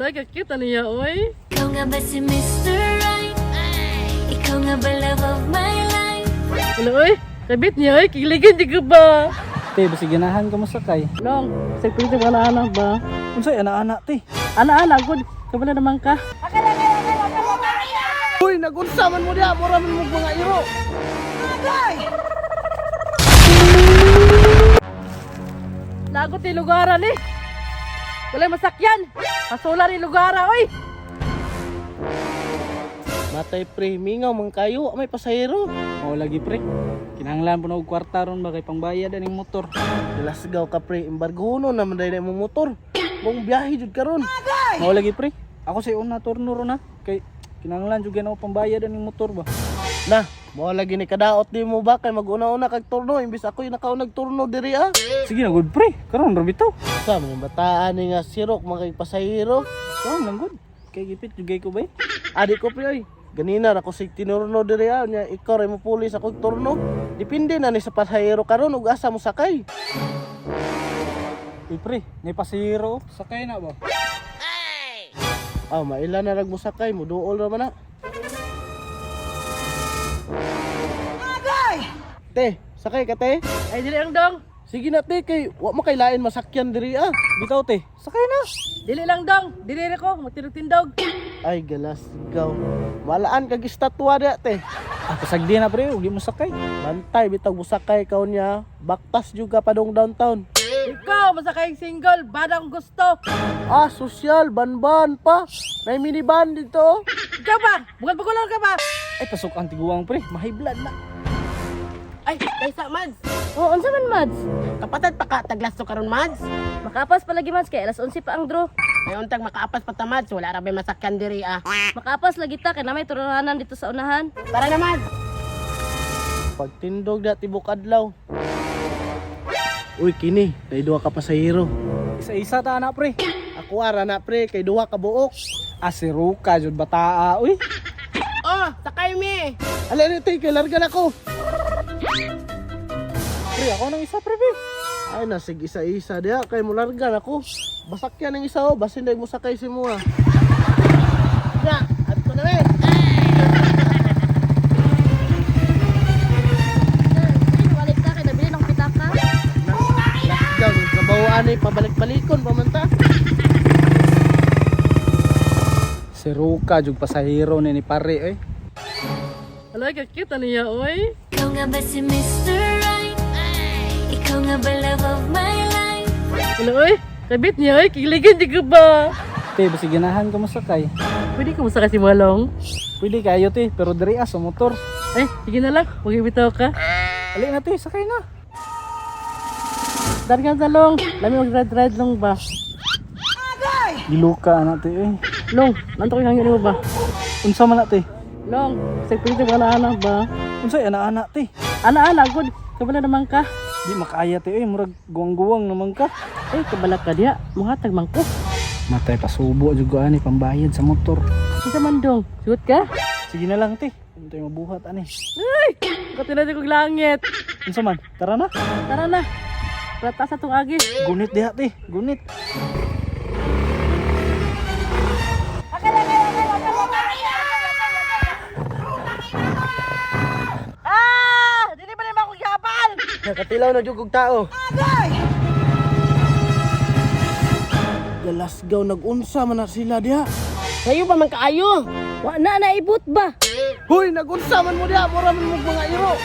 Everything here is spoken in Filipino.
Nagkakita niya, oy. Ikaw nga ba si Mr. Right? Ikaw nga ba love of my life? Ano, oy? Kabit niya, oy. Kiligan di ka ba? Te, basi ganahan ka mo sakay. Long, sige mga anak ba? Unsay anak-anak te? Anak-anak, good. Kabala naman ka. Uy, nagunsaman mo diha, mura man mo mga iro. Lagot ni lugaran eh. Wala masakyan. Pasula ni lugaran, oy. Matay pre, mingaw man kayo, may pasahero. Oo lagi pre. Kinahanglan po na og kwarta ron ba kay pangbayad aning motor. Lasgaw ka pre, embargo naman dahil mo motor. Mong biyahe jud karon. Oo lagi pre. Ako sa una turno ron na kay kinahanglan jud na pambayad aning motor ba. Na, mo lagi ni kadaot di mo ba kay maguna-una kag turno imbis ako yung nakaunag turno diri ah. Sige na good pre. Karon ra bitaw. Sa mga bataan ni nga sirok mga pasahero. Karon lang good. Kay gipit jugay ko ba? Adi ko pre oy. Ganina ra ko sig tinurno diri ah nya ikaw ray mo pulis ako turno. Depende na ni sa pasahero karon ug asa mo sakay. Uy pre, may pasahero sakay na ba? Ah, mailan na rag mo sakay mo duol ra man na. Te, sakay ka te? Ay, dili lang dong. Sige na te kay wa mo kay lain masakyan diri ah. Bitaw te, sakay na. Dili lang dong. Dili rin ko. Magtinog-tindog. Ay galas gaw. Malaan kag estatwa da te. Ako sagdi na pre, ug di mo sakay. Bantay bitag musakay kaw niya. Baktas juga padong downtown. Ikaw, masakay single. Badang gusto. Ah, sosyal, banban pa. May minivan dito. Ikaw ba? Bukan pagulong ka ba? Ay pasok ang tiguang pre, mahiblad na. Ay, kaysa Mads. Oo, unsa man, Mads? Kapatid pa ka, taglas to karon Mads. Makapas palagi, Mads. Kaya alas 11 pa ang draw. Ay, untag makaapas pa ta Mads. Wala ra ba masakyan diri ah. Makapas lagi ta. Kaya na may turunanan dito sa unahan. Tara na Mads. Pagtindog da tibok adlaw. Uy kini, kay duha ka pasahero. Isa-isa ta na pre. Ako ara na pre, kay duha ka buok. Asiruka jud bataa uy. Oh, sakay mi. Ala ni tay kay larga na ko. Pre, ako nang isa pre. Be. Ay nasig isa-isa dia kay mo larga na ko. Basak yan ang isa oh, basin day mo sakay si mo ah. Ya, adto na eh. Walit ka. Kaya nabili ng pitaka. Daw, kabawaan ay pabalik-balikon pamanta. Siruka jud pasahero ni pare eh. Alay, kakita niya, oy. Ikaw nga ba si Mr. Right? Ikaw nga ba love of my life? Ano, oy? Kabit niya, oy. Kiligan di ka ba? Te, basi ganahan ka mo sakay. Pwede ka masakay si Malong? Pwede kayo te, pero diri sa motor. Eh, sige na lang. Mag-ibitaw ka. Ali na te, sakay na. Dargan sa Long. Lami mag-ride-ride lang ba? Giluka na te eh. Long, nanto ko hangin mo ba? Unsa man na te? Long, sige mga anak ba? Unsay anak-anak te? Anak-anak, good. Kabala naman ka. Di makaya te eh, murag guwang-guwang naman ka. Eh, kabala ka diya. Muhatag man ko. Matay pasubo jud ani pambayad sa motor. Isa man dong. Suot ka? Sige na lang te. Untay mabuhat ani. Ay! Katinan kong langit. Unsa man? Tara na. Tara na. Rata sa itong agi. Gunit diha te, gunit. Ah! Dili ba naman akong yapal? Nakatilaw na jugog tao. Galasgaw nagunsa man na sila diha. Kayo pa man kaayo. Wa na naibot ba? Hoy, nagunsa man mo diha, mura man mo mga iro.